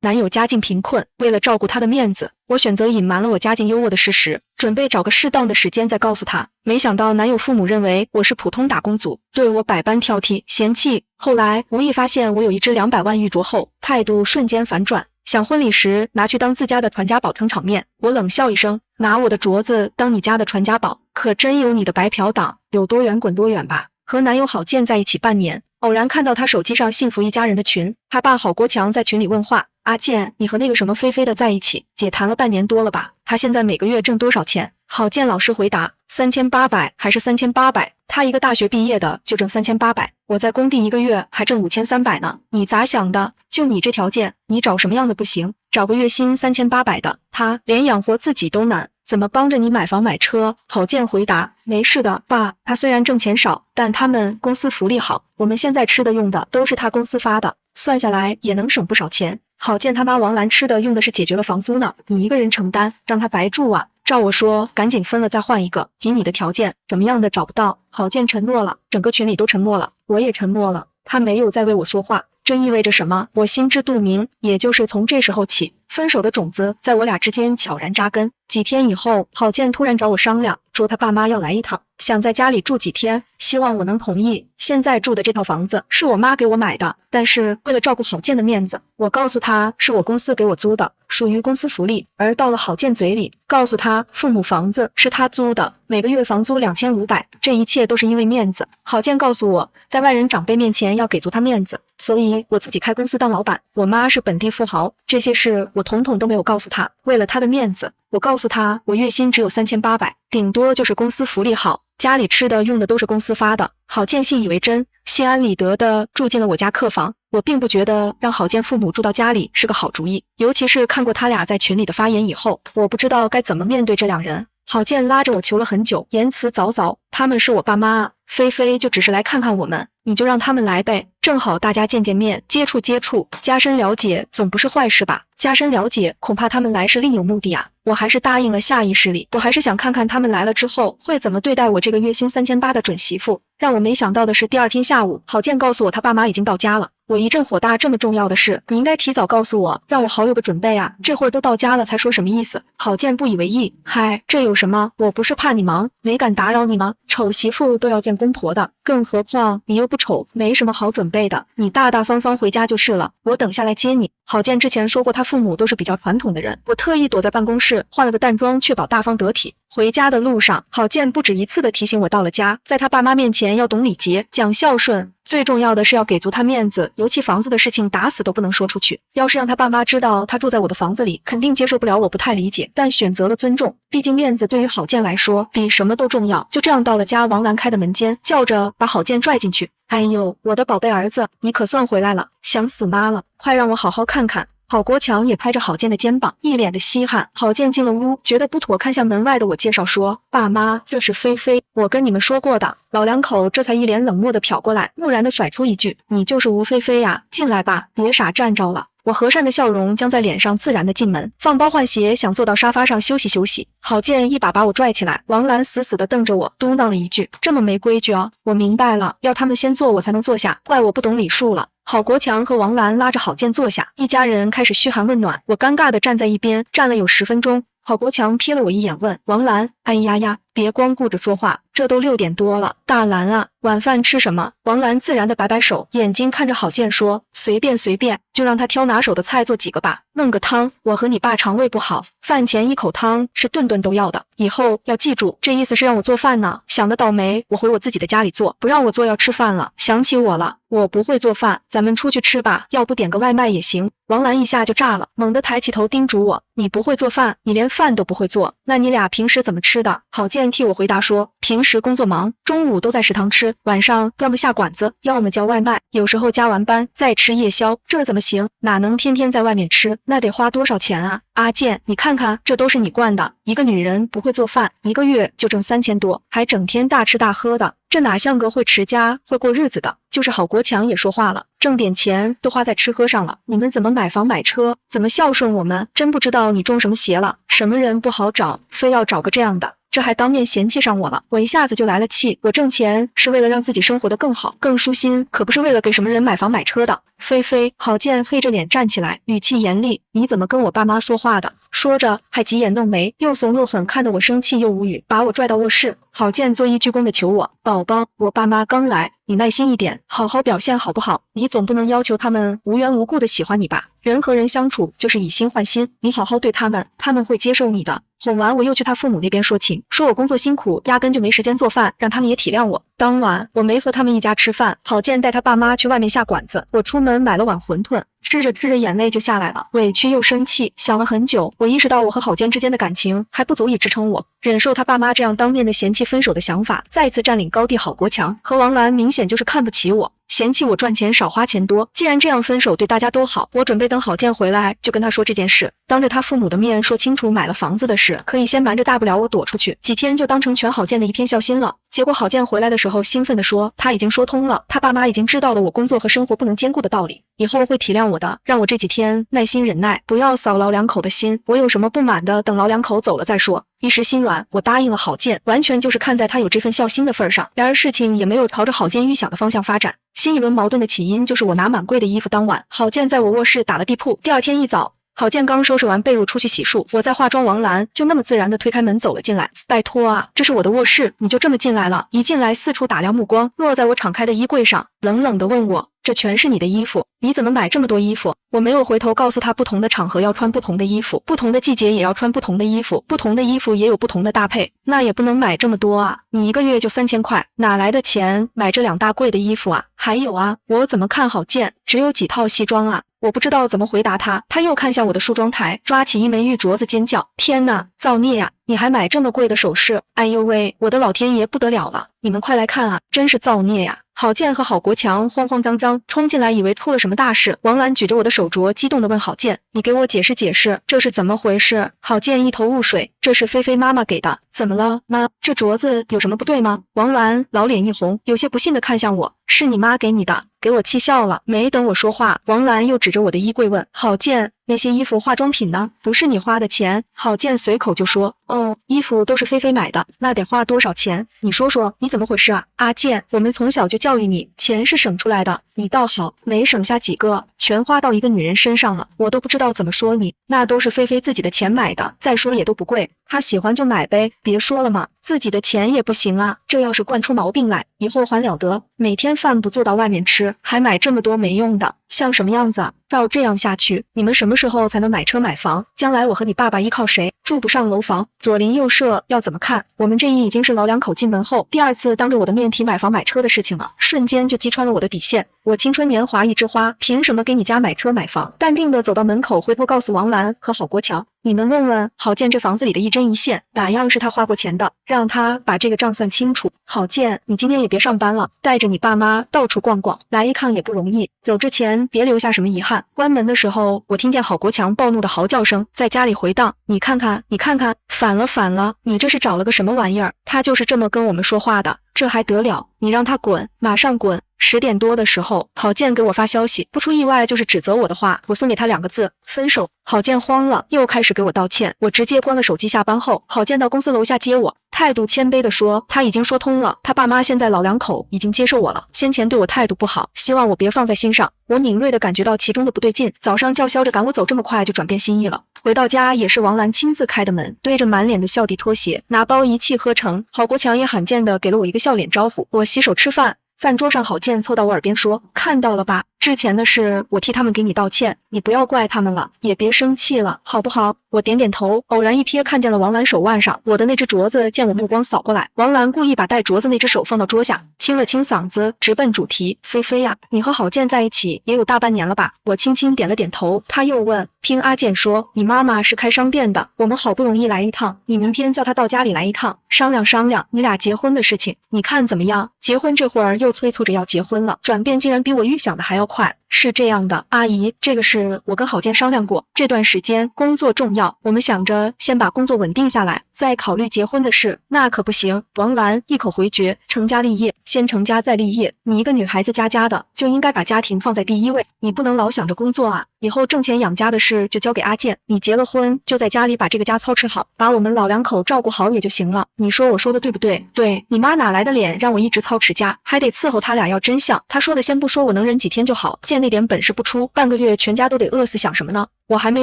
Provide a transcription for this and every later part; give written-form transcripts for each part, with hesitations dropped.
男友家境贫困，为了照顾他的面子，我选择隐瞒了我家境优渥的事实，准备找个适当的时间再告诉他。没想到男友父母认为我是普通打工族，对我百般挑剔嫌弃。后来无意发现我有一只200万玉镯后，态度瞬间反转，想婚礼时拿去当自家的传家宝撑场面。我冷笑一声，拿我的镯子当你家的传家宝，可真有你的白嫖党，有多远滚多远吧。和男友郝建在一起半年，偶然看到他手机上幸福一家人的群，他爸郝国强在群里问话，阿建，你和那个什么菲菲的在一起，姐谈了半年多了吧？他现在每个月挣多少钱？郝建老实回答，3800还是3800？他一个大学毕业的就挣3800，我在工地一个月还挣5300呢。你咋想的？就你这条件，你找什么样的不行？找个月薪3800的，他连养活自己都难，怎么帮着你买房买车？郝建回答，没事的，爸，他虽然挣钱少，但他们公司福利好，我们现在吃的用的都是他公司发的，算下来也能省不少钱。郝建他妈王兰吃的用的是解决了房租呢，你一个人承担，让他白住啊。照我说，赶紧分了再换一个，以你的条件，怎么样的找不到？郝建承诺了，整个群里都沉默了，我也沉默了，他没有再为我说话。这意味着什么？我心知肚明。也就是从这时候起，分手的种子在我俩之间悄然扎根。几天以后，郝建突然找我商量，说他爸妈要来一趟，想在家里住几天，希望我能同意。现在住的这套房子是我妈给我买的，但是为了照顾郝建的面子，我告诉他是我公司给我租的，属于公司福利。而到了郝建嘴里，告诉他父母房子是他租的，每个月房租2500，这一切都是因为面子。郝建告诉我，在外人长辈面前要给足他面子，所以我自己开公司当老板。我妈是本地富豪，这些事我统统都没有告诉他。为了他的面子，我告诉他我月薪只有3800，顶多就是公司福利好，家里吃的用的都是公司发的。郝建信以为真，心安理得地住进了我家客房。我并不觉得让郝建父母住到家里是个好主意，尤其是看过他俩在群里的发言以后，我不知道该怎么面对这两人。郝建拉着我求了很久，言辞凿凿，他们是我爸妈啊，菲菲就只是来看看我们，你就让他们来呗，正好大家见见面，接触接触，加深了解总不是坏事吧？加深了解，恐怕他们来是另有目的啊。我还是答应了，下意识里我还是想看看他们来了之后会怎么对待我这个月薪3800的准媳妇。让我没想到的是，第二天下午，郝建告诉我他爸妈已经到家了。我一阵火大，这么重要的事，你应该提早告诉我，让我好有个准备啊！这会儿都到家了才说什么意思？郝建不以为意，嗨，这有什么？我不是怕你忙，没敢打扰你吗？丑媳妇都要见公婆的，更何况你又不丑，没什么好准备的，你大大方方回家就是了，我等下来接你。郝建之前说过，他父母都是比较传统的人，我特意躲在办公室换了个淡妆，确保大方得体。回家的路上，郝建不止一次地提醒我，到了家，在他爸妈面前要懂礼节，讲孝顺，最重要的是要给足他面子，尤其房子的事情打死都不能说出去。要是让他爸妈知道他住在我的房子里，肯定接受不了，我不太理解，但选择了尊重，毕竟面子对于郝建来说比什么都重要。就这样到了家，王兰开的门间，叫着把郝建拽进去。哎呦，我的宝贝儿子，你可算回来了，想死妈了，快让我好好看看。郝国强也拍着郝建的肩膀，一脸的稀罕。郝建进了屋，觉得不妥，看向门外的我，介绍说：“爸妈，这是菲菲，我跟你们说过的。”老两口这才一脸冷漠的瞟过来，木然的甩出一句：“你就是吴菲菲呀，进来吧，别傻站着了。”我和善的笑容僵在脸上，自然的进门，放包换鞋，想坐到沙发上休息休息。郝建一把把我拽起来，王兰死死地瞪着我，嘟囔了一句：“这么没规矩哦。”我明白了，要他们先坐我才能坐下，怪我不懂礼数了。郝国强和王兰拉着郝建坐下，一家人开始嘘寒问暖。我尴尬地站在一边，站了有10分钟。郝国强瞥了我一眼，问王兰：“哎呀呀，别光顾着说话，这都6点多了。大兰啊，晚饭吃什么？”王兰自然地摆摆手，眼睛看着郝建说：“随便随便，就让他挑拿手的菜做几个吧。弄个汤，我和你爸肠胃不好，饭前一口汤是顿顿都要的。以后要记住，这意思是让我做饭呢。想得倒霉，我回我自己的家里做，不让我做要吃饭了。想起我了，我不会做饭，咱们出去吃吧，要不点个外卖也行。”王兰一下就炸了，猛地抬起头叮嘱我：“你不会做饭，你连饭都不会做，那你俩平时怎么吃的？”郝建替我回答说：“平时工作忙，中午都在食堂吃，晚上要么下馆子，要么叫外卖，有时候加完班再吃夜宵，这怎么行？哪能天天在外面吃？那得花多少钱啊？阿建，你看看，这都是你惯的。一个女人不会做饭，一个月就挣3000多，还整天大吃大喝的，这哪像个会持家、会过日子的？”就是郝国强也说话了，挣点钱都花在吃喝上了，你们怎么买房买车，怎么孝顺我们？真不知道你中什么邪了，什么人不好找，非要找个这样的。这还当面嫌弃上我了，我一下子就来了气。我挣钱是为了让自己生活得更好、更舒心，可不是为了给什么人买房买车的。菲菲，郝建黑着脸站起来，语气严厉：“你怎么跟我爸妈说话的？”说着还急眼弄眉，又怂又狠，看得我生气又无语，把我拽到卧室。郝建作揖鞠躬的求我：“宝宝，我爸妈刚来，你耐心一点，好好表现好不好？你总不能要求他们无缘无故的喜欢你吧？人和人相处就是以心换心，你好好对他们，他们会接受你的。”哄完我又去他父母那边说情，说我工作辛苦，压根就没时间做饭，让他们也体谅我。当晚我没和他们一家吃饭，郝建带他爸妈去外面下馆子，我出门买了碗馄饨，吃着吃着眼泪就下来了，委屈又生气，想了很久，我意识到我和郝建之间的感情还不足以支撑我忍受他爸妈这样当面的嫌弃分手的想法，再次占领高地。郝国强和王兰明显就是看不起我，嫌弃我赚钱少花钱多，既然这样分手对大家都好，我准备等郝建回来就跟他说这件事，当着他父母的面说清楚买了房子的事，可以先瞒着，大不了我躲出去，几天就当成全郝建的一片孝心了。结果郝建回来的时候兴奋地说，他已经说通了，他爸妈已经知道了我工作和生活不能兼顾的道理，以后会体谅我的，让我这几天耐心忍耐，不要扫老两口的心，我有什么不满的等老两口走了再说。一时心软，我答应了郝建，完全就是看在他有这份孝心的份上。然而事情也没有朝着郝建预想的方向发展。新一轮矛盾的起因就是我拿满柜的衣服，当晚郝建在我卧室打了地铺。第二天一早，郝建刚收拾完被褥出去洗漱，我在化妆，王兰就那么自然地推开门走了进来。拜托啊，这是我的卧室，你就这么进来了？一进来四处打量，目光落在我敞开的衣柜上，冷冷地问我，这全是你的衣服，你怎么买这么多衣服？我没有回头，告诉他不同的场合要穿不同的衣服，不同的季节也要穿不同的衣服，不同的衣服也有不同的搭配，那也不能买这么多啊，你一个月就3000块，哪来的钱买这2大柜的衣服啊？还有啊，我怎么看郝建只有几套西装啊？我不知道怎么回答他，他又看向我的梳妆台，抓起一枚玉镯子尖叫，天哪，造孽呀！你还买这么贵的首饰？哎呦喂，我的老天爷，不得了了！你们快来看啊，真是造孽呀！郝建和郝国强慌慌张张冲进来，以为出了什么大事。王兰举着我的手镯，激动地问郝建：“你给我解释解释，这是怎么回事？”郝建一头雾水：“这是菲菲妈妈给的，怎么了，妈？这镯子有什么不对吗？”王兰老脸一红，有些不信地看向我：“是你妈给你的？”给我气笑了。没等我说话，王兰又指着我的衣柜问：“郝建，那些衣服化妆品呢？不是你花的钱？”郝建随口就说：“哦，衣服都是菲菲买的，那得花多少钱？你说说，你怎么回事啊？”阿建，我们从小就教育你，钱是省出来的，你倒好，没省下几个，全花到一个女人身上了，我都不知道怎么说你。那都是菲菲自己的钱买的，再说也都不贵，她喜欢就买呗，别说了嘛，自己的钱也不行啊，这要是惯出毛病来，以后还了得？每天饭不做到外面吃，还买这么多没用的，像什么样子啊？照这样下去，你们什么时候才能买车买房？将来我和你爸爸依靠谁？住不上楼房，左邻右舍要怎么看？我们这已经是老两口进门后第2次当着我的面提买房买车的事情了，瞬间就击穿了我的底线。我青春年华一枝花，凭什么给你家买车买房？淡定地走到门口，回头告诉王兰和郝国强：“你们问问郝建这房子里的一针一线，哪样是他花过钱的，让他把这个账算清楚。郝建，你今天也别上班了，带着你爸妈到处逛逛，来一趟也不容易，走之前别留下什么遗憾。”关门的时候，我听见郝国强暴怒的嚎叫声在家里回荡：“你看看，你看看，反了反了，你这是找了个什么玩意儿？他就是这么跟我们说话的，这还得了？你让他滚，马上滚！” 10点多的时候，郝建给我发消息，不出意外就是指责我的话，我送给他2个字：分手。郝建慌了，又开始给我道歉，我直接关了手机。下班后，郝建到公司楼下接我，态度谦卑地说，他已经说通了，他爸妈现在老两口已经接受我了，先前对我态度不好，希望我别放在心上。我敏锐地感觉到其中的不对劲，早上叫嚣着赶我走，这么快就转变心意了。回到家也是王兰亲自开的门，堆着满脸的笑地拖鞋，拿包一气呵成。郝国强也罕见地给了我一个笑脸招呼。我洗手吃饭。饭桌上，郝建凑到我耳边说：“看到了吧，之前的事我替他们给你道歉，你不要怪他们了，也别生气了，好不好？”我点点头，偶然一瞥看见了王兰手腕上我的那只镯子，见我目光扫过来，王兰故意把戴镯子那只手放到桌下，清了清嗓子，直奔主题：“菲菲呀，你和郝建在一起也有大半年了吧？”我轻轻点了点头。他又问：“听阿建说，你妈妈是开商店的，我们好不容易来一趟，你明天叫她到家里来一趟，商量商量你俩结婚的事情，你看怎么样？”结婚这会儿又催促着要结婚了，转变竟然比我预想的还要快。是这样的，阿姨，这个是我跟郝建商量过，这段时间工作重要，我们想着先把工作稳定下来，再考虑结婚的事。那可不行。王兰一口回绝，成家立业，先成家再立业。你一个女孩子家家的，就应该把家庭放在第一位，你不能老想着工作啊。以后挣钱养家的事就交给阿健，你结了婚就在家里把这个家操持好，把我们老两口照顾好也就行了。你说我说的对不对？对，你妈哪来的脸让我一直操持家，还得伺候他俩要真相。他说的先不说我能忍几天就好，见那点本事不出，半个月全家都得饿死，想什么呢？我还没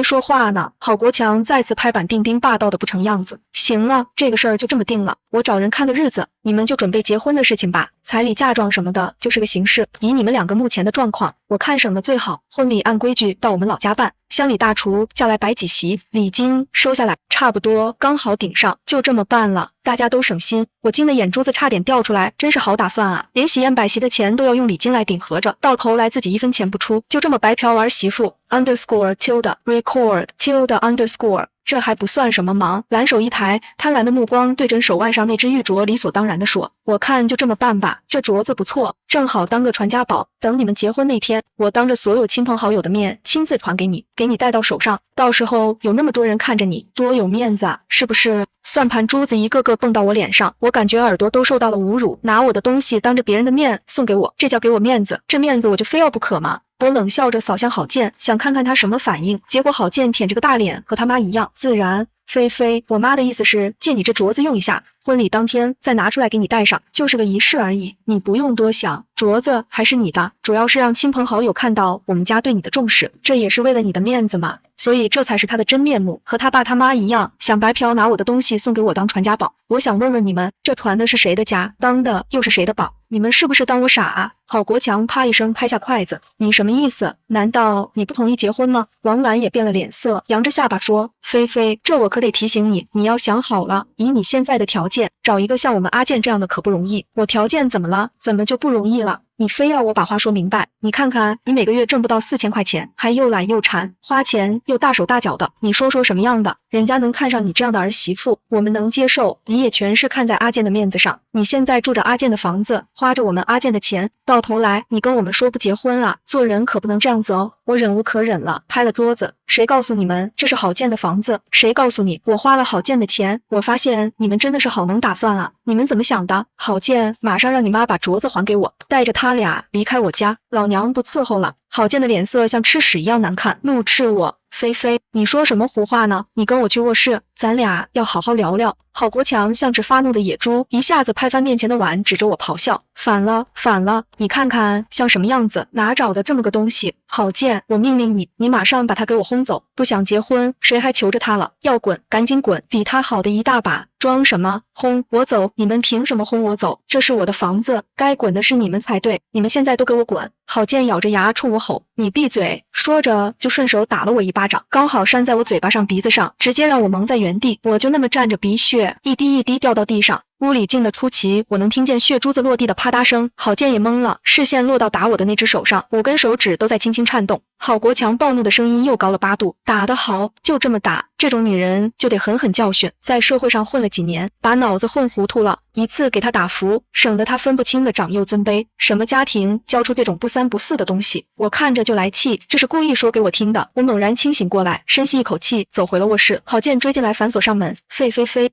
说话呢，郝国强再次拍板定钉，霸道的不成样子。行了，这个事儿就这么定了，我找人看个日子，你们就准备结婚的事情吧，彩礼嫁妆什么的就是个形式。以你们两个目前的状况，我看省的最好，婚礼按规矩到我们老家办，乡里大厨叫来摆几席，礼金收下来，差不多刚好顶上，就这么办了，大家都省心。我惊得眼珠子差点掉出来，真是好打算啊，连喜宴摆席的钱都要用礼金来顶合着，到头来自己一分钱不出，就这么白嫖儿媳妇。underscore tilde record tilde underscore， 这还不算什么忙。蓝手一抬，贪婪的目光对准手腕上那只玉镯，理所当然地说：“我看就这么办吧，这镯子不错，正好当个传家宝。等你们结婚那天，我当着所有亲朋好友的面亲自传给你，给你戴到手上。到时候有那么多人看着你，多有面子啊，是不是？”算盘珠子一个个蹦到我脸上，我感觉耳朵都受到了侮辱。拿我的东西当着别人的面送给我，这叫给我面子？这面子我就非要不可吗？我冷笑着扫向郝建，想看看他什么反应。结果郝建舔着个大脸，和他妈一样自然。菲菲，我妈的意思是借你这镯子用一下，婚礼当天再拿出来给你戴上，就是个仪式而已，你不用多想。镯子还是你的，主要是让亲朋好友看到我们家对你的重视，这也是为了你的面子嘛。所以这才是他的真面目，和他爸他妈一样，想白嫖拿我的东西送给我当传家宝。我想问问你们，这传的是谁的家，当的又是谁的宝？你们是不是当我傻啊？郝国强啪一声拍下筷子，你什么意思？难道你不同意结婚吗？王兰也变了脸色，扬着下巴说：菲菲，这我可得提醒你，你要想好了，以你现在的条件，找一个像我们阿健这样的可不容易。我条件怎么了？怎么就不容易了？你非要我把话说明白？你看看，你每个月挣不到4000块钱，还又懒又馋，花钱又大手大脚的，你说什么样的人家能看上你这样的儿媳妇？我们能接受，你也全是看在阿健的面子上。你现在住着阿健的房子，花着我们阿健的钱，到头来你跟我们说不结婚啊？做人可不能这样子哦！我忍无可忍了，拍了桌子。谁告诉你们这是郝建的房子？谁告诉你我花了郝建的钱？我发现你们真的是好能打算啊！你们怎么想的？郝建马上让你妈把镯子还给我，带着他俩离开我家，老娘不伺候了。郝建的脸色像吃屎一样难看，怒斥我：菲菲，你说什么胡话呢？你跟我去卧室，咱俩要好好聊聊。郝国强像只发怒的野猪，一下子拍翻面前的碗，指着我咆哮：反了，反了！你看看像什么样子？哪找的这么个东西？郝建，我命令你，你马上把他给我轰走！不想结婚，谁还求着他了？要滚，赶紧滚！比他好的一大把，装什么？轰我走！你们凭什么轰我走？这是我的房子，该滚的是你们才对！你们现在都给我滚！郝建咬着牙冲我吼：你闭嘴！说着就顺手打了我一巴掌，刚好扇在我嘴巴上鼻子上，直接让我蒙在原地。我就那么站着，鼻血一滴一滴掉到地上。屋里静得出奇，我能听见血珠子落地的啪嗒声。郝建也懵了，视线落到打我的那只手上，5根手指都在轻轻颤动。郝国强暴怒的声音又高了8度：打得好，就这么打！这种女人就得狠狠教训。在社会上混了几年，把脑子混糊涂了，一次给她打服，省得她分不清的长幼尊卑。什么家庭教出这种不三不四的东西？我看着就来气，这是故意说给我听的。我猛然清醒过来，深吸一口气，走回了卧室。郝建追进来，反锁上门。菲，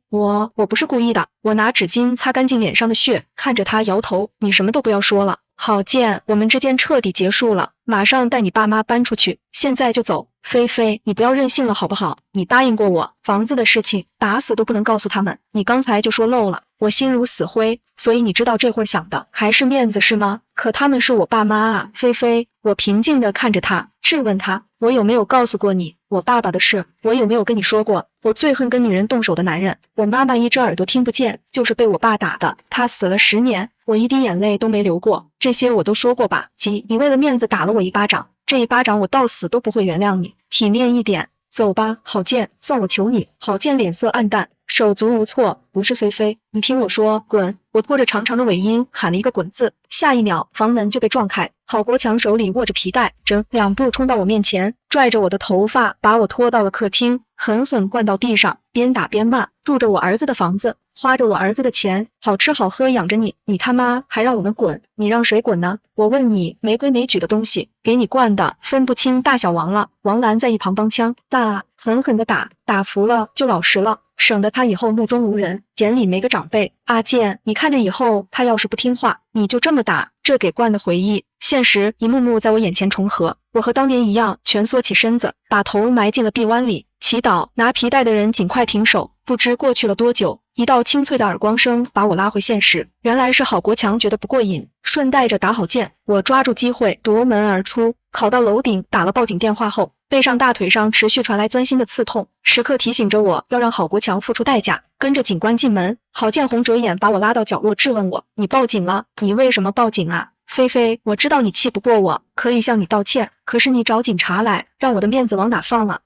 我不是故意的。我拿纸巾擦干净脸上的血，看着他摇头：你什么都不要说了。郝建，我们之间彻底结束了，马上带你爸妈搬出去，现在就走。菲菲，你不要任性了好不好？你答应过我，房子的事情打死都不能告诉他们，你刚才就说漏了。我心如死灰，所以你知道这会儿想的还是面子是吗？可他们是我爸妈啊，菲菲。我平静地看着他，质问他：我有没有告诉过你我爸爸的事？我有没有跟你说过我最恨跟女人动手的男人？我妈妈一只耳朵听不见，就是被我爸打的，他死了10年，我一滴眼泪都没流过，这些我都说过吧？即你为了面子打了我一巴掌，这一巴掌我到死都不会原谅你，体面一点，走吧。郝建，算我求你。郝建脸色暗淡，手足无措。不是菲菲，你听我说，滚！我拖着长长的尾音喊了一个滚字，下一秒房门就被撞开，郝国强手里握着皮带，整2步冲到我面前，拽着我的头发把我拖到了客厅，狠狠灌到地上，边打边骂：住着我儿子的房子，花着我儿子的钱，好吃好喝养着你，你他妈还让我们滚，你让谁滚呢？我问你，没规没矩的东西，给你惯的分不清大小王了。王兰在一旁帮腔，打，狠狠的打，打服了就老实了，省得他以后目中无人，简里没个长辈。阿健，你看着以后他要是不听话，你就这么打。这给惯的回忆，现实一幕幕在我眼前重合。我和当年一样，蜷缩起身子，把头埋进了臂弯里，祈祷拿皮带的人尽快停手。不知过去了多久，一道清脆的耳光声把我拉回现实。原来是郝国强觉得不过瘾，顺带着打郝建。我抓住机会夺门而出，跑到楼顶打了报警电话后，背上大腿上持续传来钻心的刺痛，时刻提醒着我要让郝国强付出代价。跟着警官进门，郝建红着眼把我拉到角落质问我：你报警了？你为什么报警啊？菲菲，我知道你气不过我，可以向你道歉，可是你找警察来，让我的面子往哪放啊？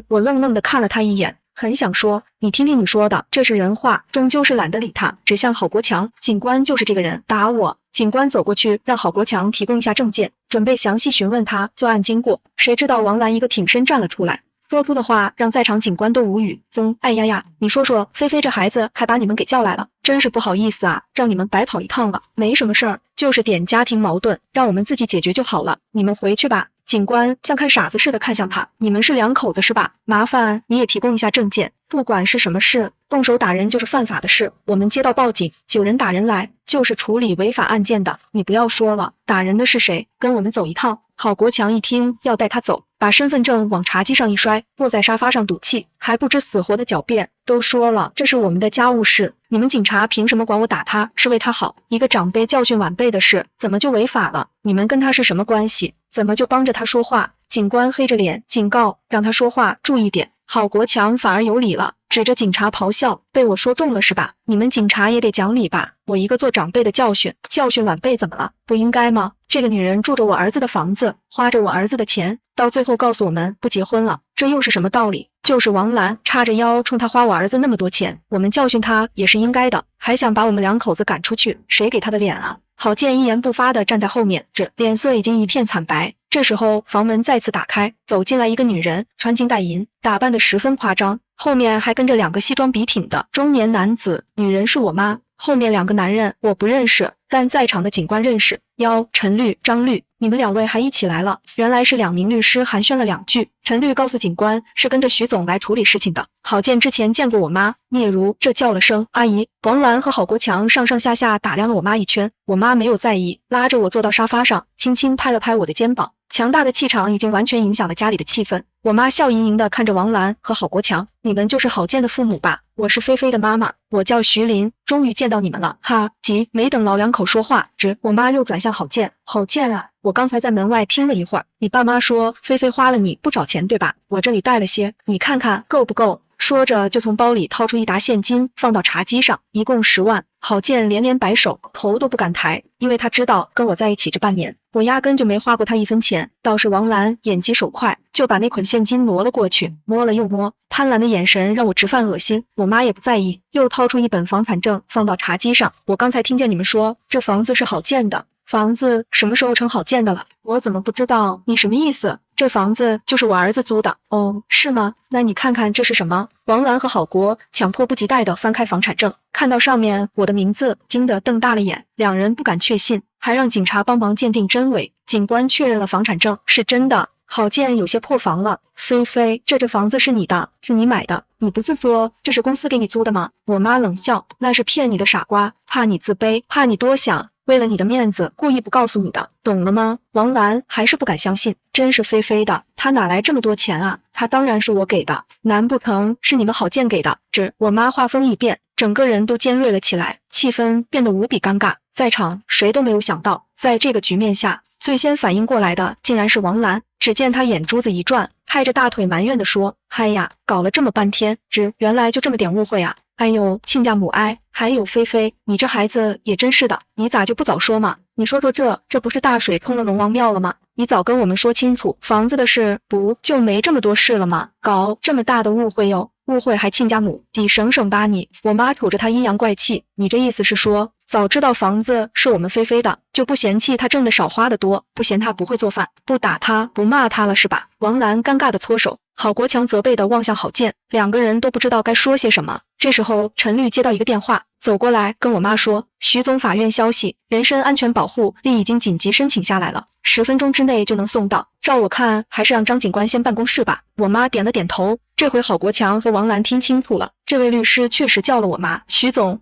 我愣愣地看了他一眼，很想说，你听听你说的，这是人话，终究是懒得理他，指向郝国强。警官就是这个人打我。警官走过去让郝国强提供一下证件，准备详细询问他作案经过。谁知道王兰一个挺身站了出来，说出的话让在场警官都无语。哎呀呀，你说说，菲菲这孩子还把你们给叫来了，真是不好意思啊，让你们白跑一趟了。没什么事儿，就是点家庭矛盾，让我们自己解决就好了，你们回去吧。警官像看傻子似的看向他，你们是两口子是吧？麻烦你也提供一下证件，不管是什么事，动手打人就是犯法的事，我们接到报警，有人打人来，就是处理违法案件的，你不要说了，打人的是谁？跟我们走一趟。郝国强一听要带他走，把身份证往茶几上一摔，坐在沙发上赌气，还不知死活的狡辩。都说了，这是我们的家务事，你们警察凭什么管我打他？是为他好，一个长辈教训晚辈的事，怎么就违法了？你们跟他是什么关系？怎么就帮着他说话？警官黑着脸警告，让他说话注意点。郝国强反而有理了，指着警察咆哮，被我说中了是吧？你们警察也得讲理吧？我一个做长辈的教训晚辈怎么了？不应该吗？这个女人住着我儿子的房子，花着我儿子的钱，到最后告诉我们不结婚了，这又是什么道理？就是王兰叉着腰冲他花我儿子那么多钱，我们教训他也是应该的，还想把我们两口子赶出去，谁给他的脸啊？郝建一言不发地站在后面，脸色已经一片惨白。这时候房门再次打开，走进来一个女人，穿金戴银，打扮得十分夸张，后面还跟着两个西装笔挺的中年男子。女人是我妈，后面两个男人我不认识，但在场的警官认识。陈律、张律，你们两位还一起来了？原来是两名律师寒暄了两句。陈律告诉警官是跟着徐总来处理事情的。郝建之前见过我妈，聂如这叫了声阿姨。王兰和郝国强上上下下打量了我妈一圈，我妈没有在意，拉着我坐到沙发上，轻轻拍了拍我的肩膀。强大的气场已经完全影响了家里的气氛。我妈笑盈盈地看着王兰和郝国强，你们就是郝建的父母吧？我是菲菲的妈妈，我叫徐林，终于见到你们了哈！没等老两口说话，我妈又转向郝建，郝建啊，我刚才在门外听了一会儿，你爸妈说菲菲花了你不少钱对吧？我这里带了些，你看看够不够？说着就从包里掏出一沓现金放到茶几上，一共10万。郝建连连摆手，头都不敢抬，因为他知道跟我在一起这半年，我压根就没花过他1分钱。倒是王兰眼疾手快，就把那捆现金挪了过去，摸了又摸，贪婪的眼神让我直犯恶心。我妈也不在意，又掏出一本房产证放到茶几上。我刚才听见你们说这房子是郝建的，房子什么时候成郝建的了？我怎么不知道？你什么意思？这房子就是我儿子租的。哦，是吗？那你看看这是什么？王兰和郝国强迫不及待地翻开房产证，看到上面我的名字，惊得瞪大了眼。两人不敢确信，还让警察帮忙鉴定真伪。警官确认了房产证是真的。郝建有些破防了，菲菲，这房子是你的，是你买的，你不是说这是公司给你租的吗？我妈冷笑，那是骗你的傻瓜，怕你自卑，怕你多想，为了你的面子故意不告诉你的，懂了吗？王兰还是不敢相信，真是菲菲的，她哪来这么多钱啊？她当然是我给的，难不成是你们郝建给的？我妈话锋一变，整个人都尖锐了起来，气氛变得无比尴尬。在场谁都没有想到，在这个局面下，最先反应过来的竟然是王兰。只见她眼珠子一转，拍着大腿埋怨地说：嗨呀，搞了这么半天，原来就这么点误会啊！哎呦，亲家母哀！还有菲菲，你这孩子也真是的，你咋就不早说嘛？你说这不是大水冲了龙王庙了吗？你早跟我们说清楚，房子的事不就没这么多事了吗？搞这么大的误会哟！误会还亲家母，你省省吧你！我妈杵着她阴阳怪气，你这意思是说，早知道房子是我们菲菲的，就不嫌弃她挣的少花的多，不嫌她不会做饭，不打她，不骂她了是吧？王兰尴尬的搓手，郝国强责备的望向郝建，两个人都不知道该说些什么。这时候陈律接到一个电话，走过来跟我妈说，徐总法院消息，人身安全保护令已经紧急申请下来了，10分钟之内就能送到。照我看，还是让张警官先办公室吧。我妈点了点头。这回郝国强和王兰听清楚了，这位律师确实叫了我妈。徐总，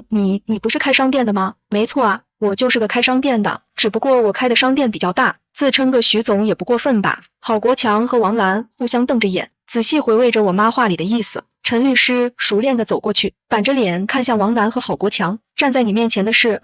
你不是开商店的吗？没错啊，我就是个开商店的，只不过我开的商店比较大，自称个徐总也不过分吧。郝国强和王兰互相瞪着眼，仔细回味着我妈话里的意思。陈律师熟练地走过去，板着脸看向王兰和郝国强。站在你面前的是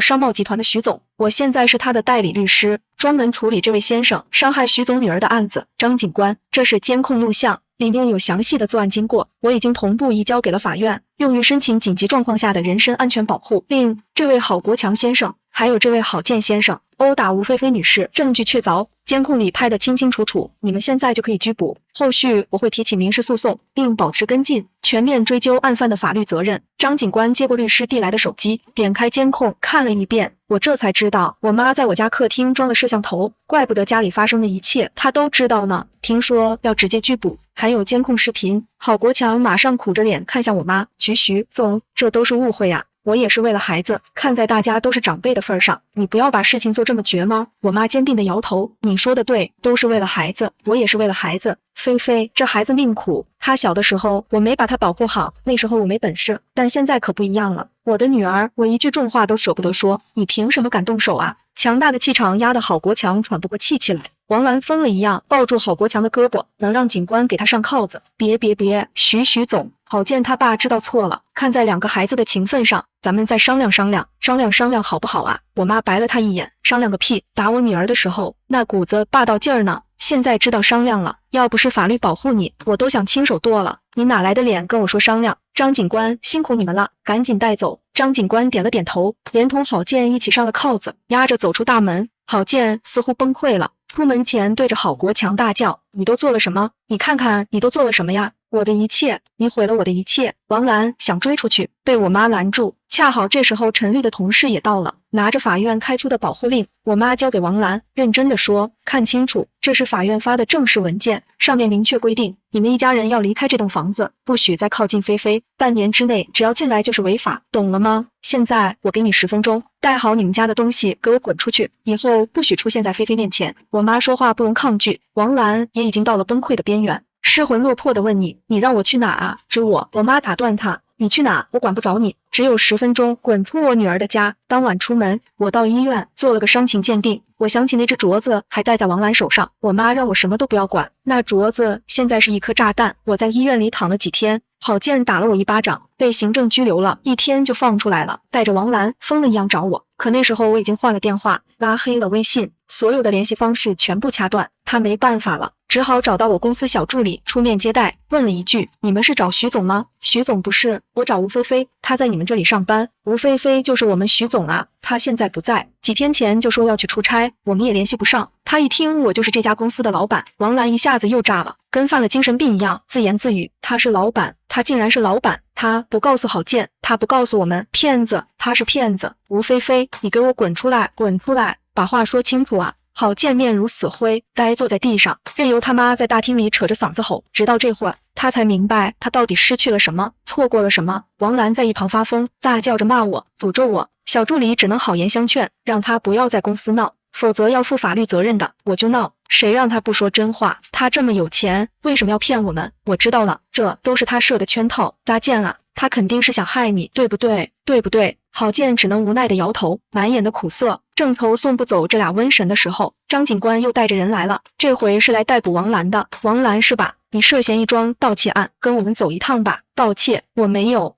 商贸集团的徐总，我现在是他的代理律师，专门处理这位先生伤害徐总女儿的案子。张警官，这是监控录像，里面有详细的作案经过，我已经同步移交给了法院，用于申请紧急状况下的人身安全保护令。这位郝国强先生，还有这位郝建先生殴打吴菲菲女士，证据确凿，监控里拍得清清楚楚，你们现在就可以拘捕。后续我会提起民事诉讼，并保持跟进，全面追究案犯的法律责任。张警官接过律师递来的手机，点开监控看了一遍，我这才知道我妈在我家客厅装了摄像头，怪不得家里发生的一切她都知道呢。听说要直接拘捕，还有监控视频。郝国强马上苦着脸看向我妈，徐总，这都是误会呀。我也是为了孩子，看在大家都是长辈的份上，你不要把事情做这么绝吗？我妈坚定地摇头，你说的对，都是为了孩子，我也是为了孩子。菲菲这孩子命苦，她小的时候我没把她保护好，那时候我没本事，但现在可不一样了，我的女儿，我一句重话都舍不得说，你凭什么敢动手啊？强大的气场压得郝国强喘不过气来。王兰疯了一样抱住郝国强的胳膊，能让警官给他上铐子？别，徐总，郝建他爸知道错了，看在2个孩子的情分上，咱们再商量商量好不好啊？我妈白了他一眼，商量个屁！打我女儿的时候那股子霸道劲儿呢，现在知道商量了，要不是法律保护你，我都想亲手剁了你，哪来的脸跟我说商量？张警官辛苦你们了，赶紧带走。张警官点了点头，连同郝建一起上了铐子，压着走出大门。郝建似乎崩溃了，出门前对着郝国强大叫，你都做了什么？你看看你都做了什么呀？我的一切，你毁了我的一切。王兰想追出去，被我妈拦住。恰好这时候陈律的同事也到了，拿着法院开出的保护令，我妈交给王兰，认真地说，看清楚，这是法院发的正式文件，上面明确规定，你们一家人要离开这栋房子，不许再靠近菲菲，半年之内只要进来就是违法，懂了吗？现在我给你10分钟，带好你们家的东西给我滚出去，以后不许出现在菲菲面前。我妈说话不容抗拒，王兰也已经到了崩溃的边缘，失魂落魄地问你让我去哪啊？追我！我妈打断她，你去哪？我管不着你，只有10分钟，滚出我女儿的家。当晚出门，我到医院做了个伤情鉴定，我想起那只镯子还戴在王兰手上，我妈让我什么都不要管，那镯子现在是一颗炸弹。我在医院里躺了几天，郝建打了我1巴掌，被行政拘留了，1天就放出来了，带着王兰疯了一样找我。可那时候我已经换了电话，拉黑了微信，所有的联系方式全部掐断，他没办法了，只好找到我公司小助理出面接待，问了一句，你们是找徐总吗？徐总不是，我找吴菲菲，她在你们这里上班。吴菲菲就是我们徐总啊，她现在不在，几天前就说要去出差，我们也联系不上。他一听我就是这家公司的老板，王兰一下子又炸了，跟犯了精神病一样，自言自语，他是老板，他竟然是老板，他不告诉郝建，他不告诉我们，骗子，他是骗子。吴菲菲，你给我滚出来，滚出来，把话说清楚啊！郝建面如死灰，呆坐在地上，任由他妈在大厅里扯着嗓子吼，直到这会儿他才明白他到底失去了什么，错过了什么。王兰在一旁发疯，大叫着骂我，诅咒我。小助理只能好言相劝，让他不要在公司闹，否则要负法律责任的。我就闹，谁让他不说真话？他这么有钱，为什么要骗我们？我知道了，这都是他设的圈套。大建啊，他肯定是想害你，对不对？对不对？郝建只能无奈地摇头，满眼的苦涩。正愁送不走这俩瘟神的时候，张警官又带着人来了，这回是来逮捕王兰的。王兰是吧？你涉嫌一桩盗窃案，跟我们走一趟吧。盗窃？我没有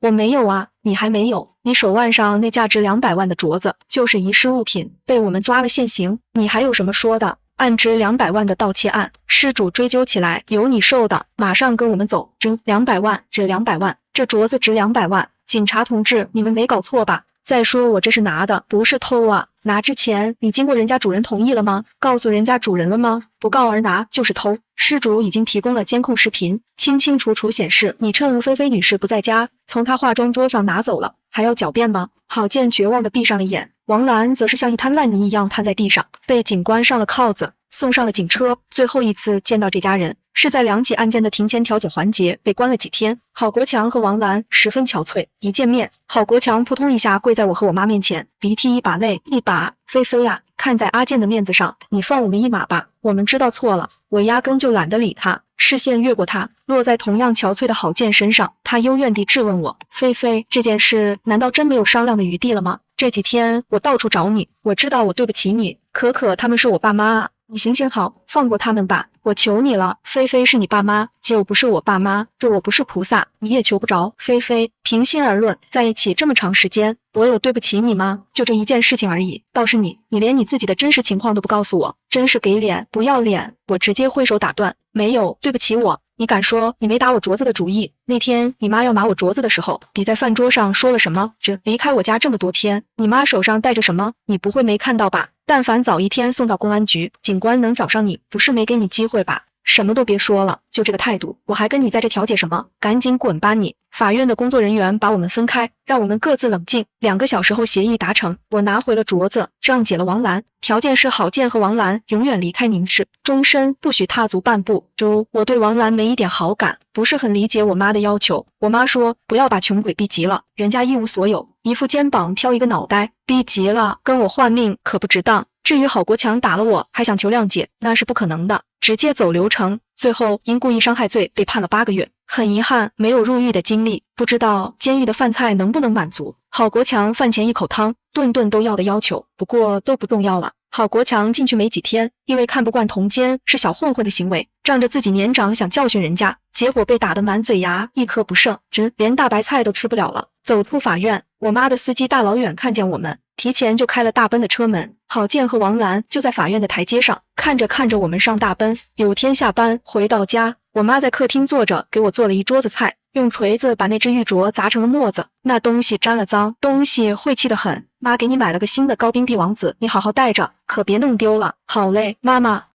啊，你还没有？你手腕上那价值200万的镯子就是遗失物品，被我们抓了现行，你还有什么说的？案值200万的盗窃案，失主追究起来有你受的，马上跟我们走。值200万，值200万，这镯子值200万。警察同志，你们没搞错吧？再说我这是拿的，不是偷啊！拿之前你经过人家主人同意了吗？告诉人家主人了吗？不告而拿就是偷。失主已经提供了监控视频，清清楚楚显示你趁吴菲菲女士不在家，从她化妆桌上拿走了，还要狡辩吗？郝建绝望地闭上了眼，王兰则是像一滩烂泥一样瘫在地上，被警官上了铐子，送上了警车。最后一次见到这家人，是在2起案件的庭前调解环节被关了几天。郝国强和王兰十分憔悴，一见面，郝国强扑通一下跪在我和我妈面前，鼻涕一把泪一把。菲菲啊，看在阿健的面子上，你放我们一马吧，我们知道错了。我压根就懒得理他，视线越过他，落在同样憔悴的郝建身上。他幽怨地质问我：菲菲，这件事难道真没有商量的余地了吗？这几天我到处找你，我知道我对不起你，可他们是我爸妈啊，你行行好，放过他们吧，我求你了。菲菲是你爸妈，就不是我爸妈，这我不是菩萨，你也求不着。菲菲，平心而论，在一起这么长时间，我有对不起你吗？就这一件事情而已。倒是你连你自己的真实情况都不告诉我，真是给脸不要脸。我直接挥手打断，没有对不起我。你敢说你没打我镯子的主意？那天你妈要拿我镯子的时候，你在饭桌上说了什么？离开我家这么多天，你妈手上戴着什么？你不会没看到吧？但凡早一天送到公安局，警官能找上你，不是没给你机会吧？什么都别说了，就这个态度，我还跟你在这调解什么？赶紧滚吧你！法院的工作人员把我们分开，让我们各自冷静。2个小时后协议达成，我拿回了镯子，谅解了王兰。条件是郝建和王兰永远离开宁氏，终身不许踏足半步。我对王兰没一点好感，不是很理解我妈的要求。我妈说不要把穷鬼逼急了，人家一无所有，一副肩膀挑一个脑袋，逼急了跟我换命可不值当。至于郝国强打了我还想求谅解，那是不可能的，直接走流程。最后因故意伤害罪被判了8个月，很遗憾没有入狱的经历，不知道监狱的饭菜能不能满足郝国强饭前一口汤顿顿都要的要求。不过都不重要了，郝国强进去没几天，因为看不惯同监是小混混的行为，仗着自己年长想教训人家，结果被打得满嘴牙一颗不剩，连大白菜都吃不了了。走出法院，我妈的司机大老远看见我们，提前就开了大奔的车门。郝建和王兰就在法院的台阶上看着我们上大奔。有天下班回到家，我妈在客厅坐着，给我做了一桌子菜，用锤子把那只玉镯砸成了沫子，那东西沾了脏，东西晦气得很。妈给你买了个新的高冰帝王子，你好好带着，可别弄丢了。好嘞，妈妈。